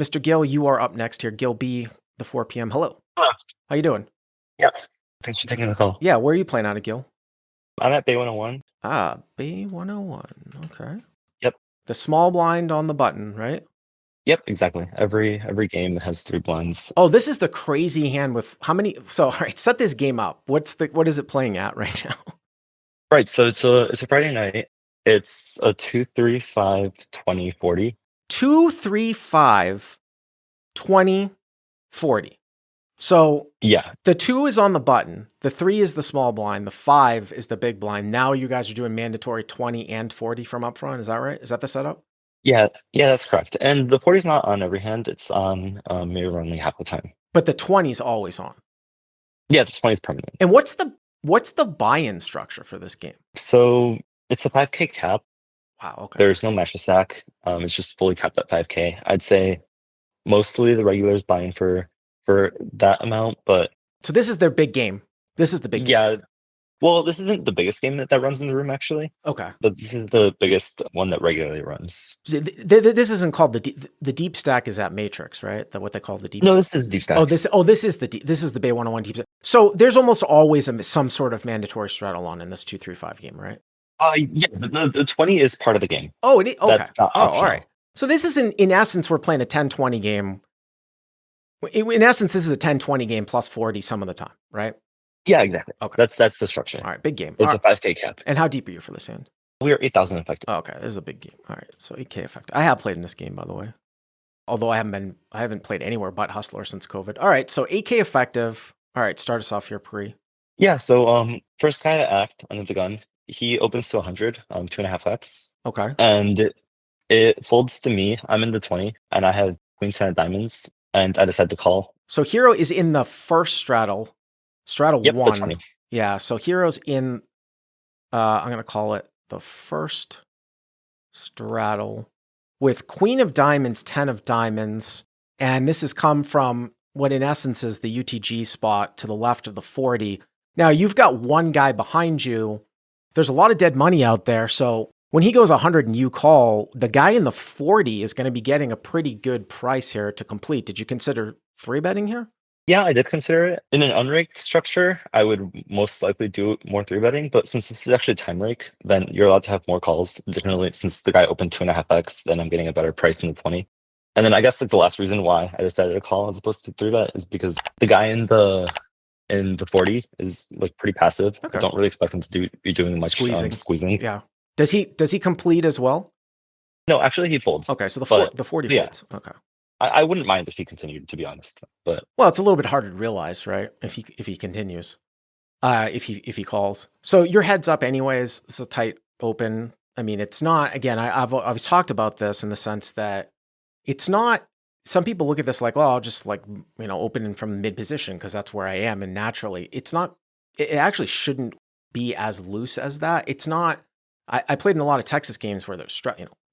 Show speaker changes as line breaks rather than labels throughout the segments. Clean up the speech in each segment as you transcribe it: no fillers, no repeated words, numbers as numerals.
Mr. Gill, you are up next here. Gil B, the 4 p.m. Hello.
Hello.
How you doing?
Yeah. Thanks for taking the call.
Yeah, where are you playing out of, Gil?
I'm at Bay 101.
Ah, B101. Okay.
Yep.
The small blind on the button, right?
Yep, exactly. Every game has 3 blinds.
Oh, this is the crazy hand with how many? So, all right, set this game up. What is it playing at right now?
Right, so it's a Friday night. It's a 2, 3, 5, 20, 40.
2, 3, 5, 20, 40. So
Yeah.
the 2 is on the button. The 3 is the small blind. The 5 is the big blind. Now you guys are doing mandatory 20 and 40 from up front. Is that right? Is that the setup?
Yeah, that's correct. And the 40 is not on every hand. It's on maybe only half the time.
But the 20 is always on.
Yeah, the 20 is permanent.
And what's the buy-in structure for this game?
So it's a 5K cap.
Wow, okay.
There's no master stack. It's just fully capped at 5K. I'd say mostly the regulars buying for that amount, but
So this is their big game. This is the big game.
yeah. Well, this isn't the biggest game that runs in the room, actually.
Okay.
But this is the biggest one that regularly runs.
This isn't called the deep stack. Is that Matrix, right? What they call the deep.
No, this is deep stack.
This is the Bay 101 deep stack. So there's almost always some sort of mandatory straddle on in this 2, 3, 5 game, right?
Yeah, the 20 is part of the game.
Oh, okay.
That's not
all right. So this is in essence, we're playing a 10-20 game. In essence, this is a 10-20 game plus 40 some of the time, right?
Yeah, exactly.
Okay.
That's the structure.
All right, big game.
It's a 5K cap.
And how deep are you for this hand?
We are 8,000 effective.
Oh, okay, this is a big game. All right, so 8K effective. I have played in this game, by the way. Although I haven't played anywhere but Hustler since COVID. All right, so 8K effective. All right, start us off here, Pri.
Yeah, so first guy to act under the gun, he opens to 100, 2.5x.
Okay.
And it folds to me. I'm in the 20, and I have queen 10 of diamonds, and I decide to call.
So hero is in the first straddle. Straddle
Yep,
1.
the 20.
Yeah, so hero's in, I'm going to call it the first straddle with queen of diamonds, 10 of diamonds. And this has come from what in essence is the UTG spot to the left of the 40. Now you've got one guy behind you. There's a lot of dead money out there. So when he goes 100 and you call, the guy in the 40 is going to be getting a pretty good price here to complete. Did you consider 3-betting here?
Yeah, I did consider it. In an unraked structure, I would most likely do more 3-betting, but since this is actually time rake, then you're allowed to have more calls. Generally, since the guy opened 2.5x, then I'm getting a better price in the 20. And then I guess like the last reason why I decided to call as opposed to 3-bet is because the guy in the 40 is like pretty passive.
Okay.
I don't really expect him to be doing much squeezing.
Yeah. Does he complete as well?
No, actually he folds.
Okay, so the 40
yeah.
folds. Okay.
I wouldn't mind if he continued, to be honest. But
well, it's a little bit harder to realize, right? If he continues, if he calls. So your heads up, anyways. It's a tight open. I mean, it's not. Again, I've always talked about this in the sense that it's not. Some people look at this like, well, I'll just open in from mid position because that's where I am, and naturally, it's not. It actually shouldn't be as loose as that. It's not. I played in a lot of Texas games where there's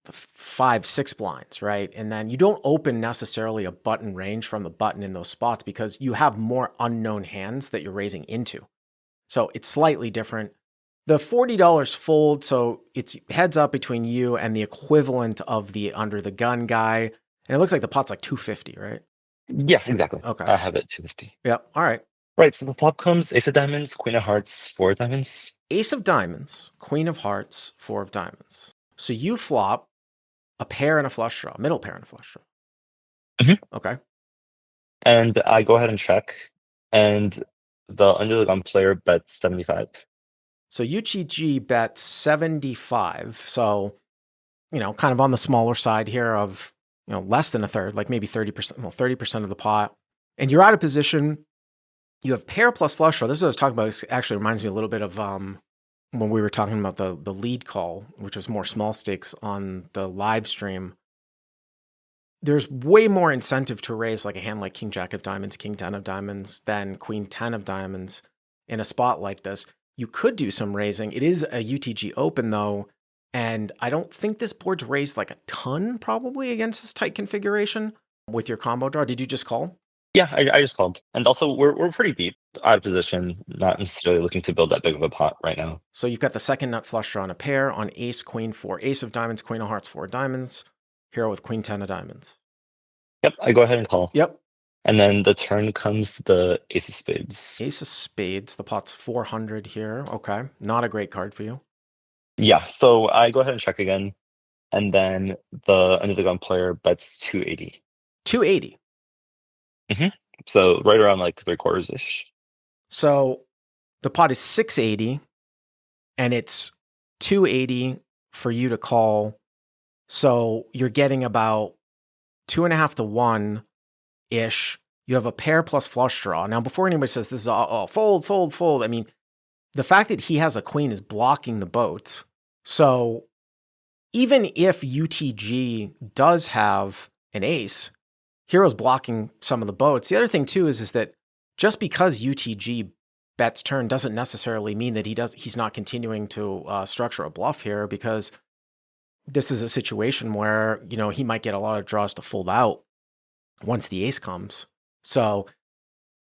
5, 6 blinds, right? And then you don't open necessarily a button range from the button in those spots because you have more unknown hands that you're raising into. So it's slightly different. The $40 fold, so it's heads up between you and the equivalent of the under the gun guy. And it looks like the pot's like 250, right?
Yeah, exactly.
Okay.
I have it 250.
Yep. All right.
Right, so the flop comes ace of diamonds, queen of hearts, 4 of diamonds.
Ace of diamonds, queen of hearts, 4 of diamonds. So you flop a pair and a flush draw, middle pair and a flush draw.
Mm-hmm.
Okay.
And I go ahead and check, and the under the gun player bets 75.
So UTG bets 75. So, kind of on the smaller side here of, less than a third, like maybe 30%, 30% of the pot. And you're out of position. You have pair plus flush draw. This is what I was talking about. This actually reminds me a little bit of when we were talking about the lead call, which was more small stakes on the live stream. There's way more incentive to raise like a hand like King Jack of diamonds, King 10 of diamonds than Queen 10 of diamonds in a spot like this. You could do some raising. It is a UTG open though, and I don't think this board's raised like a ton probably against this tight configuration with your combo draw. Did you just call?
Yeah, I just called. And also, we're pretty deep, out of position, not necessarily looking to build that big of a pot right now.
So you've got the second nut flush draw on a pair on ace, queen, 4, ace of diamonds, queen of hearts, 4 diamonds, hero with queen 10 of diamonds.
Yep, I go ahead and call.
Yep.
And then the turn comes the ace of spades.
Ace of spades. The pot's 400 here. Okay. Not a great card for you.
Yeah, so I go ahead and check again. And then the under the gun player bets 280.
280.
So right around like 3/4 ish.
So the pot is 680 and it's 280 for you to call. So you're getting about 2.5 to 1 ish. You have a pair plus flush draw. Now, before anybody says this is all fold, fold, fold, I mean, the fact that he has a queen is blocking the boats. So even if UTG does have an ace, Hero's blocking some of the boats. The other thing too is that just because UTG bets turn doesn't necessarily mean that he's not continuing to structure a bluff here, because this is a situation where, he might get a lot of draws to fold out once the ace comes. So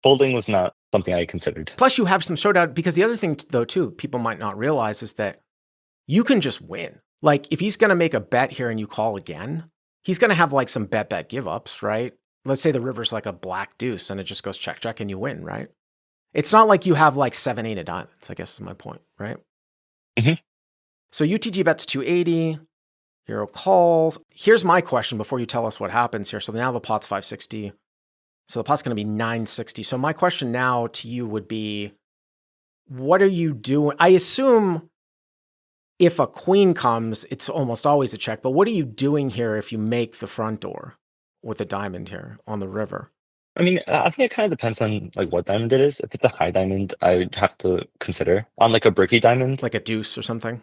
Folding was not something I considered.
plus you have some showdown, because the other thing though too, people might not realize is that you can just win. Like if he's going to make a bet here and you call again, he's going to have like some bet give ups, right? Let's say the river's like a black deuce and it just goes check, check and you win, right? It's not like you have like 7-8 of diamonds, I guess is my point, right?
Mhm.
So UTG bets 280, Hero calls. Here's my question before you tell us what happens here. So now the pot's 560. So the pot's going to be 960. So my question now to you would be, what are you doing? I assume if a queen comes, it's almost always a check. But what are you doing here if you make the front door with a diamond here on the river?
I mean, I think it kind of depends on like what diamond it is. If it's a high diamond, I would have to consider. On like a bricky diamond,
Like a deuce or something?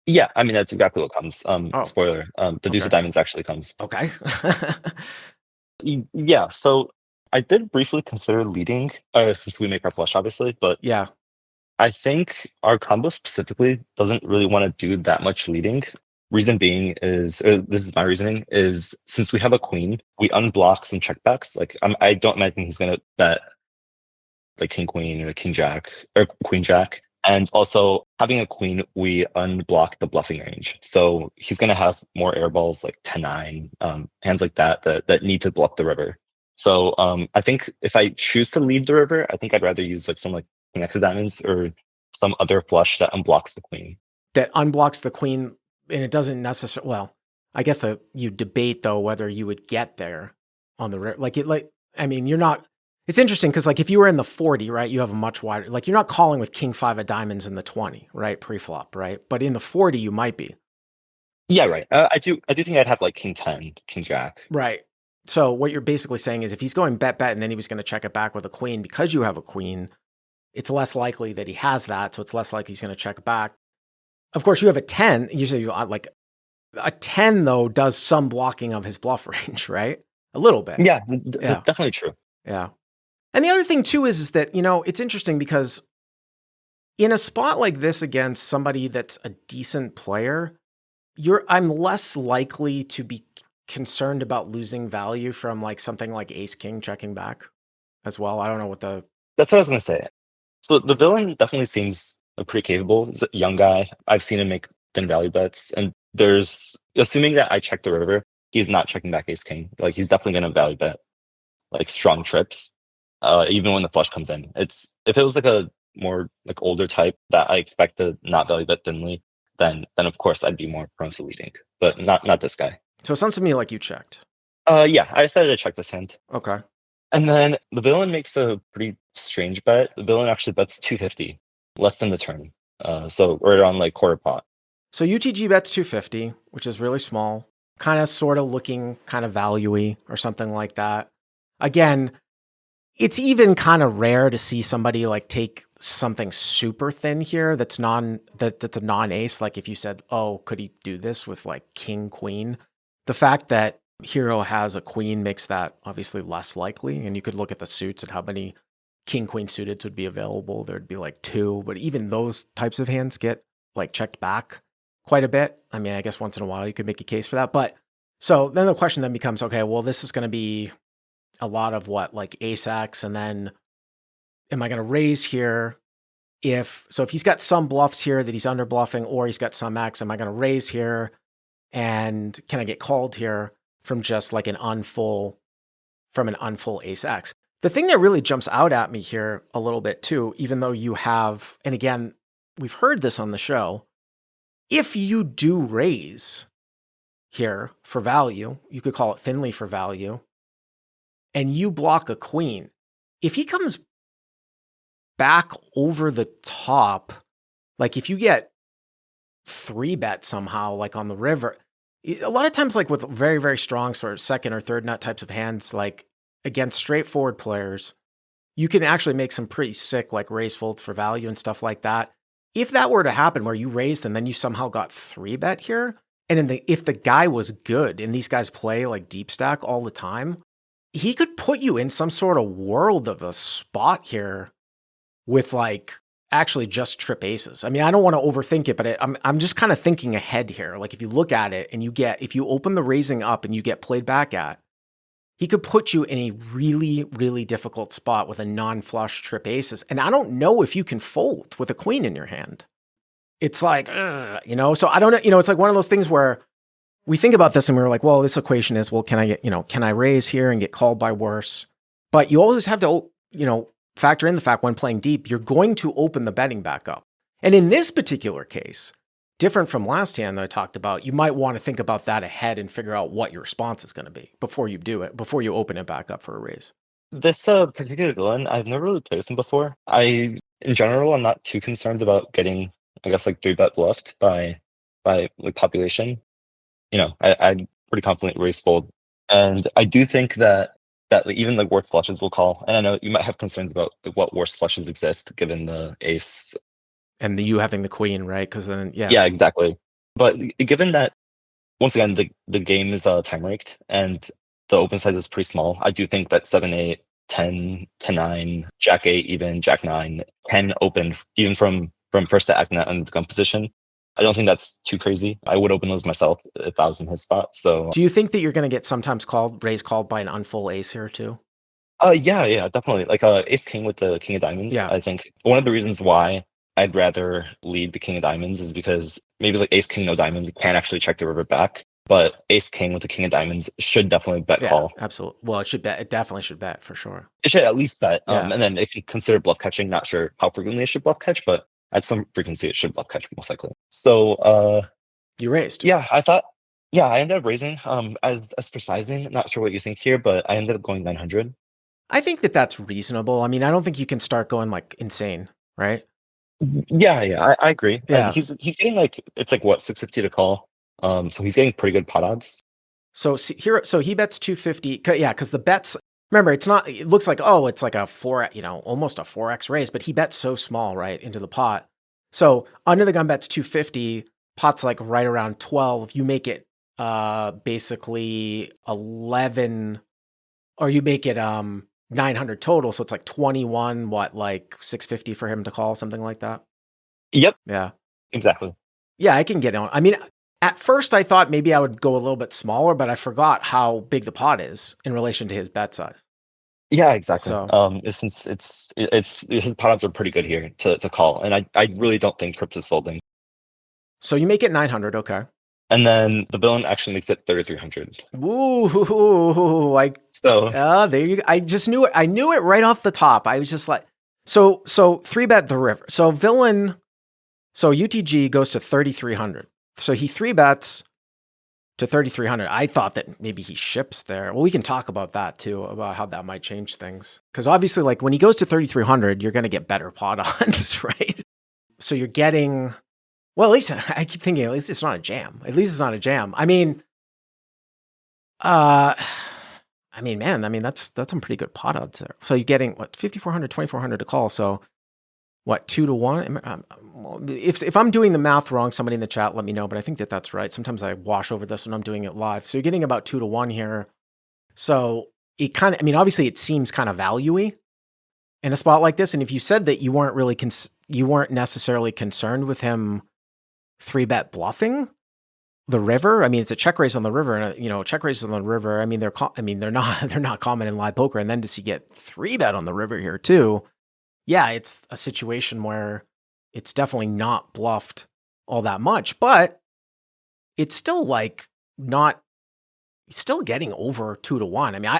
yeah, I mean that's exactly what comes.
Oh,
Spoiler, the deuce of
okay.
diamonds actually comes.
Okay.
Yeah, so I did briefly consider leading, since we make our flush, obviously, but
Yeah.
I think our combo specifically doesn't really want to do that much leading. Reason being is, or this is my reasoning, is since we have a queen, we unblock some checkbacks. Like I don't imagine he's gonna bet like king queen or king jack or queen jack. And also having a queen, we unblock the bluffing range. So he's gonna have more air balls like 10-9, hands like that need to bluff the river. So I think if I choose to lead the river, I think I'd rather use like some like king X of diamonds or some other flush that unblocks the queen.
That unblocks the queen, and it doesn't necessarily, well, I guess you debate though whether you would get there on the river. I mean, you're not, it's interesting because like if you were in the 40, right, you have a much wider, like you're not calling with king 5 of diamonds in the 20, right, pre-flop, right? But in the 40, you might be.
Yeah, right. I do think I'd have like king 10, king jack.
Right. So what you're basically saying is if he's going bet, and then he was going to check it back with a queen, because you have a queen, it's less likely that he has that. So it's less likely he's going to check back. Of course, you have a 10. Usually, like a 10, though, does some blocking of his bluff range, right? A little bit.
Yeah,
Yeah.
definitely true.
Yeah. And the other thing, too, is that, it's interesting because in a spot like this against somebody that's a decent player, I'm less likely to be concerned about losing value from like something like ace king checking back as well. I don't know what
That's what I was gonna say. So the villain definitely seems pretty capable. He's a young guy. I've seen him make thin value bets, and there's assuming that I check the river, he's not checking back ace king. Like he's definitely gonna value bet like strong trips, even when the flush comes in. It's if it was like a more like older type that I expect to not value bet thinly, then of course I'd be more prone to leading. But not this guy.
So it sounds to me like you checked.
Yeah, I decided to check this hand.
Okay.
And then the villain makes a pretty strange bet. The villain actually bets 250, less than the turn. So right around like quarter pot.
So UTG bets 250, which is really small, kind of sort of looking kind of value-y or something like that. Again, it's even kind of rare to see somebody like take something super thin here that's a non-ace. Like if you said, oh, could he do this with like king, queen? The fact that Hero has a queen makes that obviously less likely. And you could look at the suits and how many king, queen suited would be available. There'd be like 2, but even those types of hands get like checked back quite a bit. I mean, I guess once in a while you could make a case for that. But so then the question then becomes, okay, well, this is going to be a lot of what, like ace X, and then am I going to raise here? If he's got some bluffs here that he's under bluffing, or he's got some X, am I going to raise here? And can I get called here from just like an unfull from an unfull ace X. The thing that really jumps out at me here a little bit too, even though you have, and again, we've heard this on the show, if you do raise here for value, you could call it thinly for value, and you block a queen, if he comes back over the top, like if you get 3-bet somehow, like on the river, a lot of times, like with very, very strong sort of second or third nut types of hands, like against straightforward players, you can actually make some pretty sick like raise folds for value and stuff like that. If that were to happen where you raised and then you somehow got 3-bet here, and if the guy was good and these guys play like deep stack all the time, he could put you in some sort of world of a spot here with like actually just trip aces. I mean, I don't want to overthink it, but I'm just kind of thinking ahead here. Like if you look at it and if you open the raising up and you get played back at, he could put you in a really, really difficult spot with a non-flush trip aces. And I don't know if you can fold with a queen in your hand. It's like, so I don't know, it's like one of those things where we think about this and we're like, well, this equation is, well, can I raise here and get called by worse? But you always have to, factor in the fact when playing deep, you're going to open the betting back up. And in this particular case, different from last hand that I talked about, you might want to think about that ahead and figure out what your response is going to be before you do it, before you open it back up for a raise.
This particular villain, I've never really played with him before. In general, I'm not too concerned about getting, I guess, like 3-bet bluffed by like population. I'm pretty confident raise fold, and I do think that like, even like worse flushes will call. And I know you might have concerns about like, what worse flushes exist given the ace
and you having the queen, right? Because then,
yeah, exactly. But given that, once again, the game is time raked and the open size is pretty small, I do think that 7-8, 10, 10-9, Jack 8, even Jack 9 can open even from first to act net on the gun position. I don't think that's too crazy. I would open those myself if I was in his spot. So,
do you think that you're going to get sometimes raise called by an unfull ace here too?
Yeah, definitely. Like ace king with the king of diamonds.
Yeah.
I think one of the reasons why I'd rather lead the king of diamonds is because maybe like ace king no diamonds can actually check the river back, but ace king with the king of diamonds should definitely bet call.
Absolutely. Well, it should bet. It definitely should bet for sure.
It should at least bet.
Yeah.
And then it can consider bluff catching. Not sure how frequently it should bluff catch, but at some frequency it should bluff catch most likely. So
you raised.
Yeah, I ended up raising. As for sizing, not sure what you think here, but I ended up going 900.
I think that that's reasonable. I mean, I don't think you can start going like insane, right?
Yeah, I agree.
Yeah.
And he's getting like, it's like what, 650 to call. So he's getting pretty good pot odds.
So he bets 250. Yeah, because the bets, remember, it looks like, it's like a almost a 4x raise, but he bets so small, right, into the pot. So under the gun bets 250, pot's like right around 12. You make it basically 11, or you make it 900 total. So it's like 21, like 650 for him to call, something like that.
Yep.
Yeah.
Exactly.
Yeah, I can get on. I mean, at first I thought maybe I would go a little bit smaller, but I forgot how big the pot is in relation to his bet size.
Yeah, exactly.
So,
since it's his pot odds are pretty good here to call, and I really don't think Crypt is folding.
So you make it 900, okay.
And then the villain actually makes it 3,300.
Ooh, there you go. I just knew it. I knew it right off the top. I was just like, so 3-bet the river. So UTG goes to 3,300. So he 3-bets to 3,300. I thought that maybe he ships there. Well, we can talk about that too, about how that might change things. Because obviously, like when he goes to 3,300, you're going to get better pot odds, right? So you're getting, well, at least I keep thinking, at least it's not a jam. At least it's not a jam. I mean, man, that's some pretty good pot odds there. So you're getting what, 5,400, 2,400 to call. So what, 2 to 1? If I'm doing the math wrong, somebody in the chat let me know, but I think that that's right. Sometimes I wash over this when I'm doing it live. So you're getting about 2 to 1 here. So it kind of, I mean, obviously it seems kind of value-y in a spot like this. And if you said that you weren't necessarily concerned with him 3-bet bluffing the river, I mean, it's a check raise on the river, and check raises on the river. I mean, they're not common in live poker. And then to see get 3-bet on the river here too. Yeah, it's a situation where it's definitely not bluffed all that much, but it's still like still getting over 2 to 1. I mean,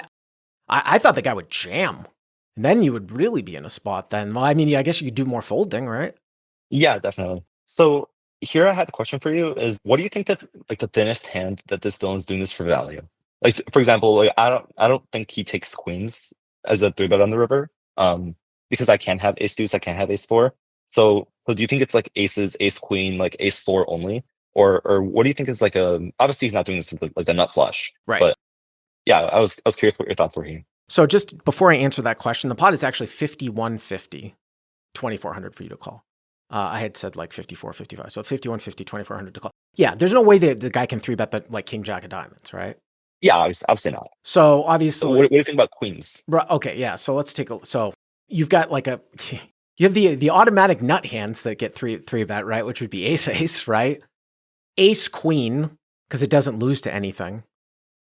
I thought the guy would jam. And then you would really be in a spot then. Well, I mean, I guess you could do more folding, right?
Yeah, definitely. So here I had a question for you is what do you think that like the thinnest hand that this villain's doing this for value? Like for example, like I don't think he takes queens as a three bet on the river. Because I can have ace deuce, I can have ace four. So do you think it's like aces, ace queen, like ace four only? Or what do you think is like a obviously he's not doing this with like a nut flush,
Right.
but yeah, I was curious what your thoughts were here.
So just before I answer that question, the pot is actually 5150, 2400 for you to call. I had said like 54, 55. So 5150, 2400 to call. Yeah, there's no way that the guy can three bet that like king jack of diamonds, right?
Yeah, obviously not.
So
So
obviously,
what do you think about queens?
okay, yeah. So let's take a. So you've got like a, you have the automatic nut hands that get three bet, right? Which would be ace ace, right? Ace queen because it doesn't lose to anything.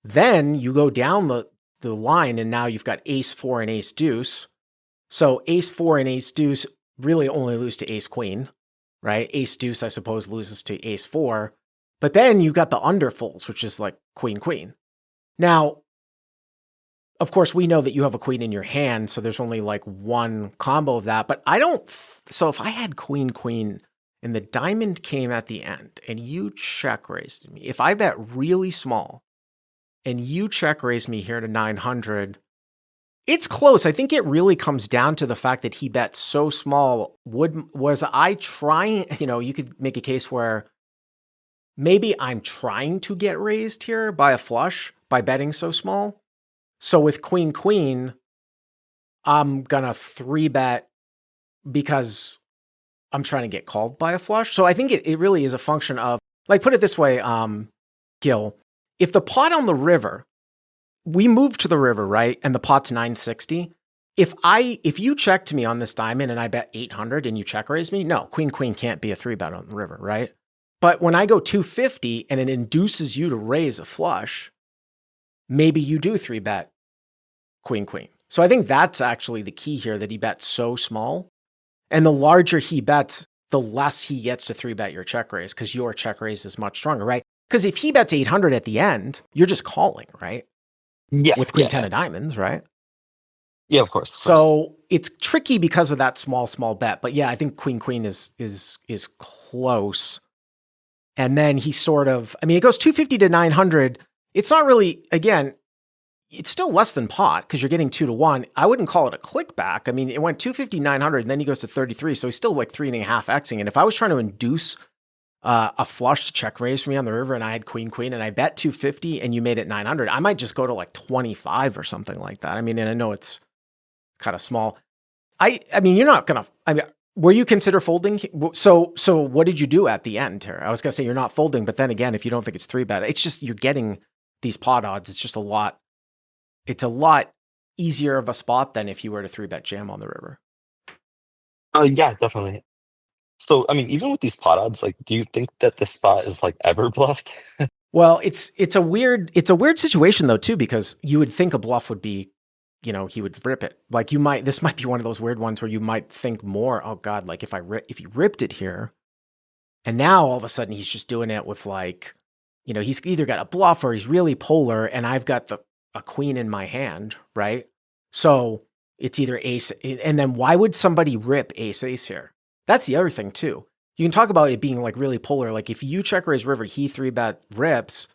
Then you go down the line and now you've got ace four and ace deuce. So ace four and ace deuce really only lose to ace queen, right? Ace deuce, I suppose, loses to ace four. But then you got the underfolds, which is like queen queen. Now, of course, we know that you have a queen in your hand, so there's only like one combo of that. But I don't. So if I had queen queen and the diamond came at the end and you check raised me, if I bet really small and you check raise me here to 900, it's close. I think it really comes down to the fact that he bet so small. Was I trying, you could make a case where maybe I'm trying to get raised here by a flush by betting so small. So with queen, queen, I'm going to three bet because I'm trying to get called by a flush. So I think it really is a function of, like, put it this way, Gil, if the pot on the river, we move to the river, right? And the pot's 960. If you check to me on this diamond and I bet 800 and you check raise me, no, queen, queen can't be a three bet on the river, right? But when I go 250 and it induces you to raise a flush, maybe you do three bet queen, queen. So I think that's actually the key here, that he bets so small. And the larger he bets, the less he gets to three bet your check raise because your check raise is much stronger, right? Because if he bets 800 at the end, you're just calling, right?
Yeah,
With queen 10 of diamonds, right?
yeah, of course.
So it's tricky because of that small bet. But yeah, I think queen queen is close. And then he sort of, I mean, it goes 250 to 900. It's not really, again, it's still less than pot because you're getting 2-1. I wouldn't call it a click back. I mean, it went 250, 900, and then he goes to 33. So he's still like 3.5xing. And if I was trying to induce a flush to check raise for me on the river and I had queen, queen, and I bet 250 and you made it 900, I might just go to like 25 or something like that. I mean, and I know it's kind of small. I mean, you're not going to, I mean, were you consider folding? So what did you do at the end here? I was going to say you're not folding, but then again, if you don't think it's three bet, it's just, you're getting these pot odds. It's just a lot easier of a spot than if you were to three bet jam on the river.
Yeah, definitely. So, I mean, even with these pot odds, like, do you think that this spot is like ever bluffed?
Well, it's a weird situation though too, because you would think a bluff would be, he would rip it. Like this might be one of those weird ones where you might think more, oh God, like if he ripped it here, and now all of a sudden he's just doing it with like, he's either got a bluff or he's really polar, and I've got a queen in my hand, right? So it's either ace, and then why would somebody rip ace ace here? That's the other thing too. You can talk about it being like really polar. Like if you check raise river, he three bet rips.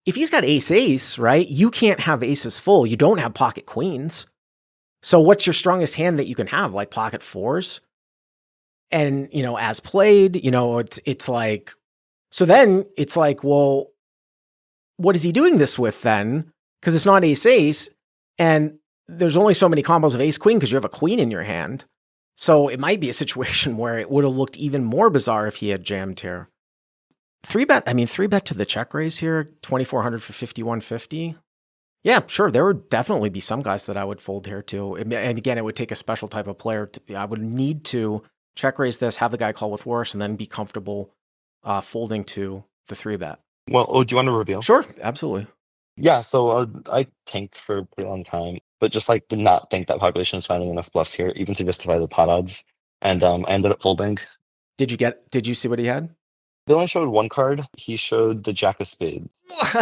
If he's got ace ace, right? You can't have aces full. You don't have pocket queens. So what's your strongest hand that you can have? Like pocket fours? And, as played, it's like, so then it's like, well, what is he doing this with then? Because it's not ace ace, and there's only so many combos of ace queen because you have a queen in your hand. So it might be a situation where it would have looked even more bizarre if he had jammed here. Three bet to the check raise here, 2,400 for 5,150. Yeah, sure. There would definitely be some guys that I would fold here too. And again, it would take a special type of player. I would need to check raise this, have the guy call with worse, and then be comfortable folding to the three bet.
Well, do you want to reveal?
Sure, absolutely.
Yeah, so I tanked for a pretty long time, but just like did not think that population was finding enough bluffs here, even to justify the pot odds. And I ended up folding.
Did you see what he had?
Dylan showed one card. He showed the Jack of Spades.
What?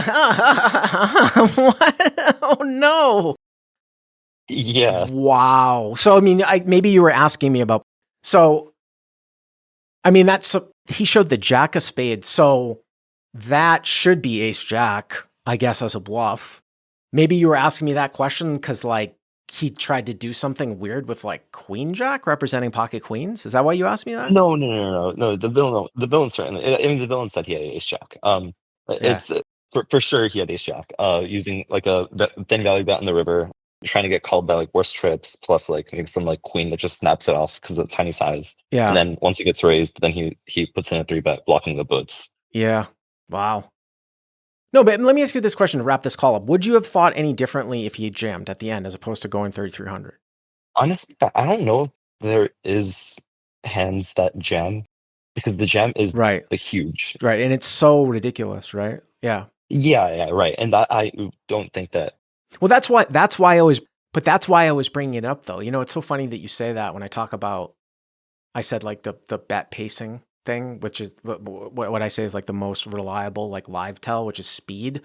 Oh no.
Yeah.
Wow. So I mean, maybe you were asking me about. So I mean, he showed the jack of spades. So that should be ace jack, I guess, as a bluff. Maybe you were asking me that question because like he tried to do something weird with like queen jack representing pocket queens. Is that why you asked me that?
No. The villain certainly. I mean, the villain said he had ace jack.
Yeah.
It's for sure he had ace jack. Using like a thin value bet in the river, trying to get called by like worse trips, plus like maybe some like queen that just snaps it off because of the tiny size. And
Yeah.
then once he gets raised, then he puts in a 3-bet, blocking the boots.
Yeah. Wow. No, but let me ask you this question to wrap this call up. Would you have thought any differently if he had jammed at the end as opposed to going 3,300?
Honestly, I don't know if there is hands that jam because the jam is
Right.
the huge.
Right. And it's so ridiculous, right? Yeah.
Yeah, right. And that I don't think that.
Well, that's why I was bringing it up though. You know, it's so funny that you say that when I talk about, I said like the bet pacing thing, which is what I say is like the most reliable, like live tell, which is speed.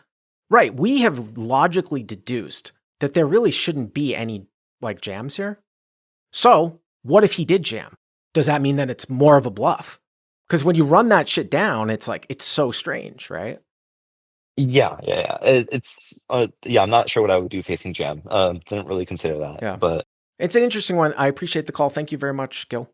Right. We have logically deduced that there really shouldn't be any like jams here. So what if he did jam? Does that mean that it's more of a bluff? Because when you run that shit down, it's like, it's so strange, right?
Yeah. It's yeah. I'm not sure what I would do facing jam. Didn't really consider that,
Yeah.
but
It's an interesting one. I appreciate the call. Thank you very much, Gil.